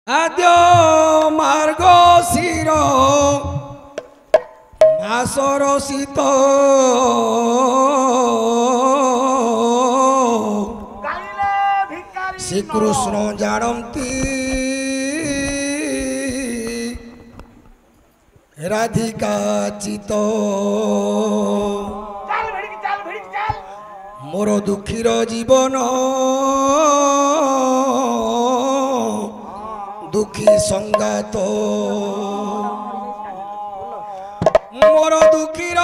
আদ্য মার্গশির মাসর শীত শ্রীকৃষ্ণ জানন্তি রাধিকা চিত মোর দুঃখীর জীবন দুঃখী সংগাত মোর দুঃখীর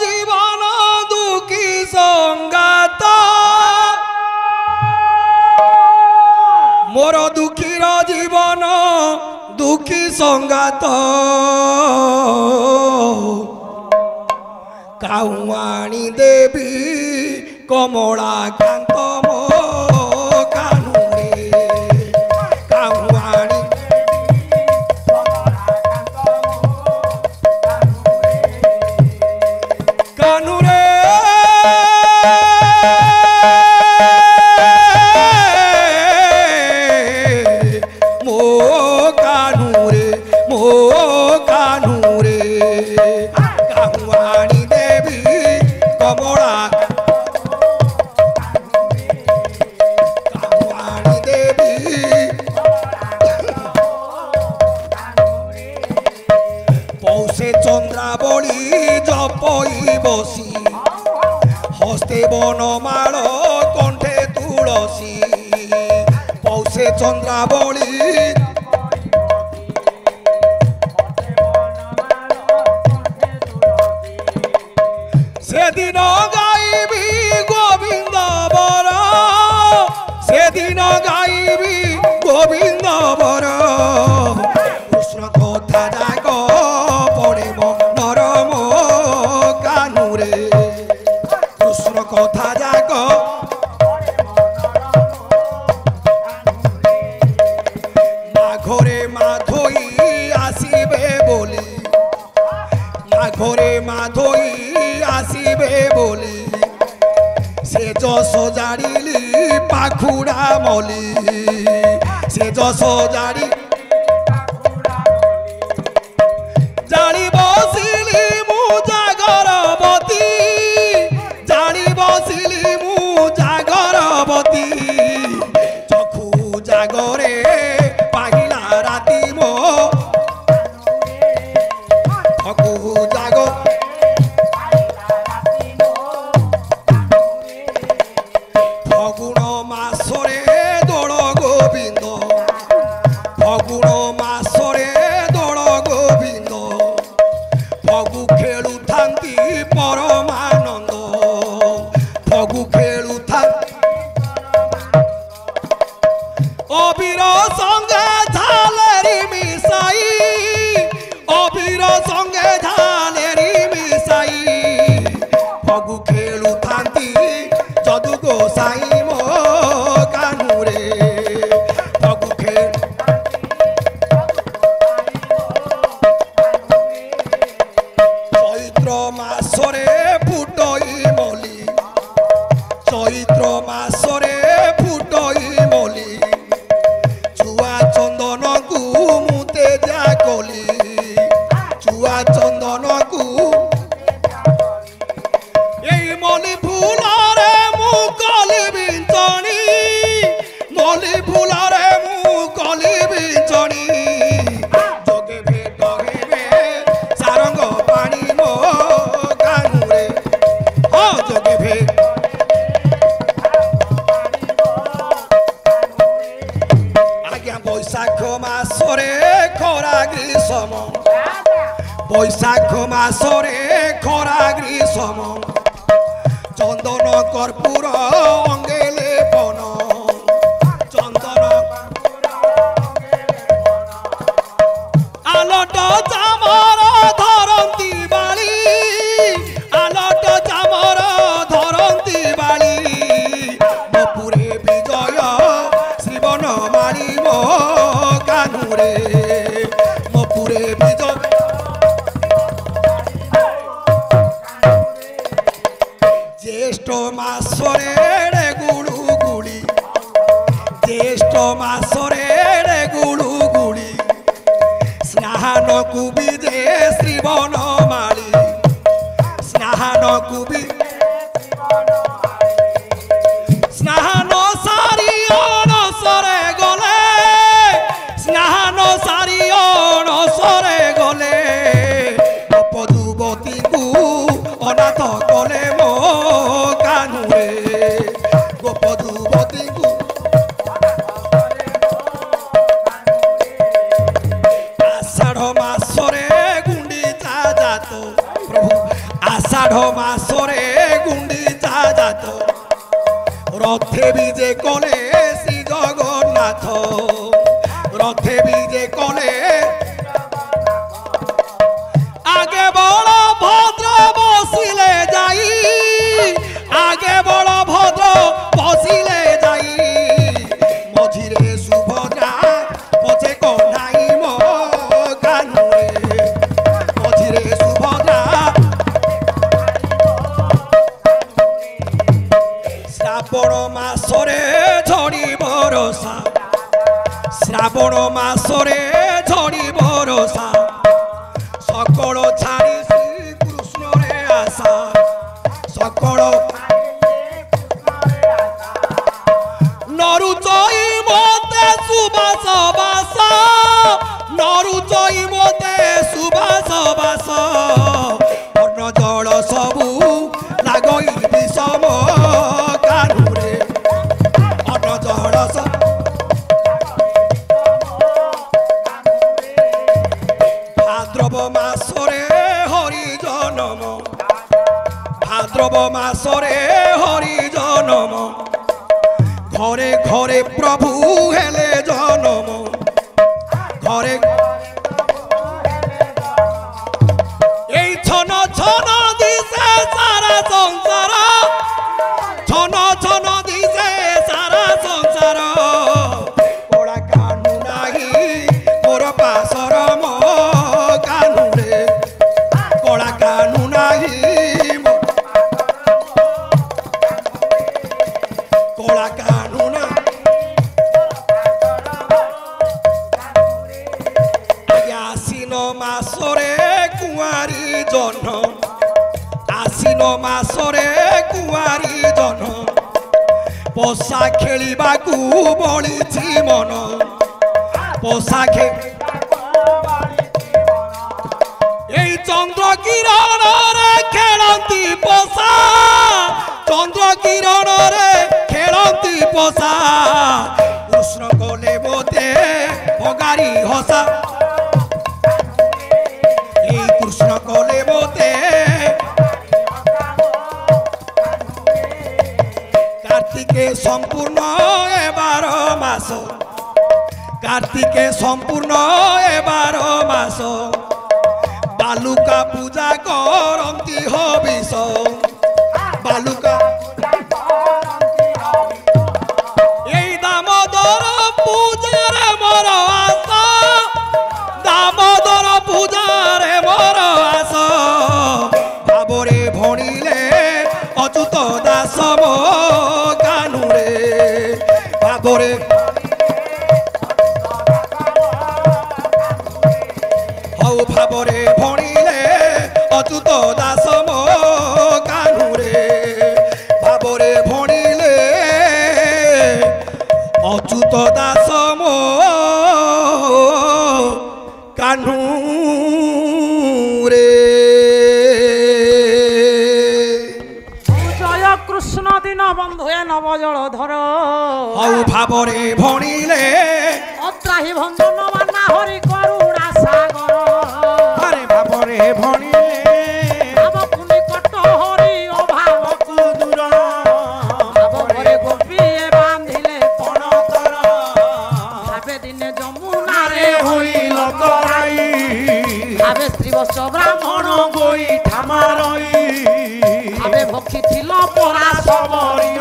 জীবন দুঃখী সংগাত মোর দুঃখীর জীবন দুঃখী সংগাত কাউ আনি দেবী কমলা কান্ত মো কানুরে কাউ আনি কানুরে মো কানুরে মো কানুরে কাউ আনি দেবী কমলা পৌষে চন্দ্রাবলী জপই বসি হস্তে বনমাল কণ্ঠে তুলসী পৌষে চন্দ্রাবলী সেদিন গাইবি গোবিন্দ বর সেদিন গাইবি গোবিন্দ বর কৃষ্ণ কথা যাক পড়িব নরম কানুরে কৃষ্ণ কথা যাক মাঘরে মাধই আসিবে বলি মাঘরে মাধই আসিবে বলি সে যশ জাড়িলি পাখুড়া মলি সে যশ জাড়ি জাড়ি বসিলি মু জাগরবতী জাড়ি বসিলি মু জাগরবতী চক্ষু জাগরে পাহিলা রাতি মো চক্ষু জাগ ফগুণ মাসরে দোল গোবিন্দ ফগুণ মাসরে দোল গোবিন্দ ফগু খেলুথান্তি পরমানন্দ ফগু খেলুথান্তি অবির সঙ্গে ঝালেরি মিশাই অবির সঙ্গে ঝালেরি মিশাই ফগু খেলুথান্তি যদু গোসাই মো কানুরে ফগু খেল চৈত্র মাসরে ফুটই মলি চৈত্র মাসরে ফুটই মলি চুয়া চন্দনকু মুতে যা কলি চুয়া চন্দনকু এই মলি ফুলরে মু কলি বিঞ্চনি মলি ফুলরে মু কলি বিঞ্চনি যোগে ভেট হেবে সারঙ্গ পানি মো কানুরে ও যোগে ভেট আজ্ঞা বৈশাখ মাসরে খরা গ্রীষ্ম বৈশাখ মাসরে খরা গ্রীষ্ম চন্দন কর্পূর অঙ্গেলে বন চন্দন আলট চামর ধরন্তি বালি আলট চামর ধরন্তি বালি বপুরে বিজয় শ্রীবন মারি মো কানুরে মপুরে বিজয় জ্যেষ্ঠ মাসরে গুড়ু গুড়ি জ্যেষ্ঠ মাসরে गुळु गुळी स्नान कुबी जे श्रीवन माळी स्नान कुबी स्नान सारी अणसरे गले स्नान सारी अणसरे गले पदुवती को अनाथ कले मो कानुरे गोपदुवती को आषाढ़ मासरे गुंडीचा जातो प्रभु आषाढ़ मासरे गुंडीचा जातो रथे विजे कले श्री जगन्नाथ रथे विजे कले आगे बड़ भद्र बसिले जाई आगे बड़ भद्र बसिले जाई मझिरे सुभद्रा पछे कन्हाई मो कानुरे मझिरे सुभद्रा श्रावण मासरे झड़ी बरसा श्रावण मासरे झड़ी बरसा सकल छाड़ी श्री कृष्ण रे आशा सकल नरुचई मते सुबास बास नरुचई मते सुबास बास अन्न जल सबू लागई विषम कानुरे अन्न जल सब भाद्रव मासरे हरि जनम भाद्रव मासरे हरि जनम घरे घरे प्रभु हेले जनम घरे এই ছন ছন দিছে সারা সংসার ছন ছন দিছে সারা সংসার ওড়া কানু নাহি মোর পাশর মো কানুরে কড়া কানু নাহি কড়া কানু না আশ্বিন মাসরে কুয়ারি জন আশ্বিন মাসরে কুয়ারি জন পশা খেলিবাকু বলিছি মন পশা এই চন্দ্র কিরণ রে খেলন্তি পশা চন্দ্র কিরণ রে খেলন্তি পশা কৃষ্ণ কলে বোতে ভগারি হসা এই কৃষ্ণ কলে বোতে কার্তিকে সম্পূর্ণ এবার মাস কার্তিকে সম্পূর্ণ এবার মাস বালুকা পূজা করন্তি হবিষ বালুকা এই দামোদর পূজারে মোর আস দামোদর পূজারে মোর আস ভাবরে ভণিলে অচ্যুত দাস মো কানুরে ভাবরে হও ভাবরে ভণিলে অচ্যুত দাস মো কানুরে ভাবরে ভণিলে অচ্যুত দাস মো কানুরে জয় কৃষ্ণ দিন বন্ধুয়ে নবজল ধর হও ভাবরে ভণিলে অত্রাহি ভঞ্জন মানা হরি করুণা সাগর আরে ভাবরে ভণিলে ভাবকু নিকট হরি অভাবকু দূর ভাবরে গোপী বাঁধিলে পণতর ভাবে দিনে যমুনারে হইল তরাই ভাবে স্ত্রীবৎস ব্রাহ্মণ গই ঠামারই ভাবে ভক্ষী ছিল পরা সমরি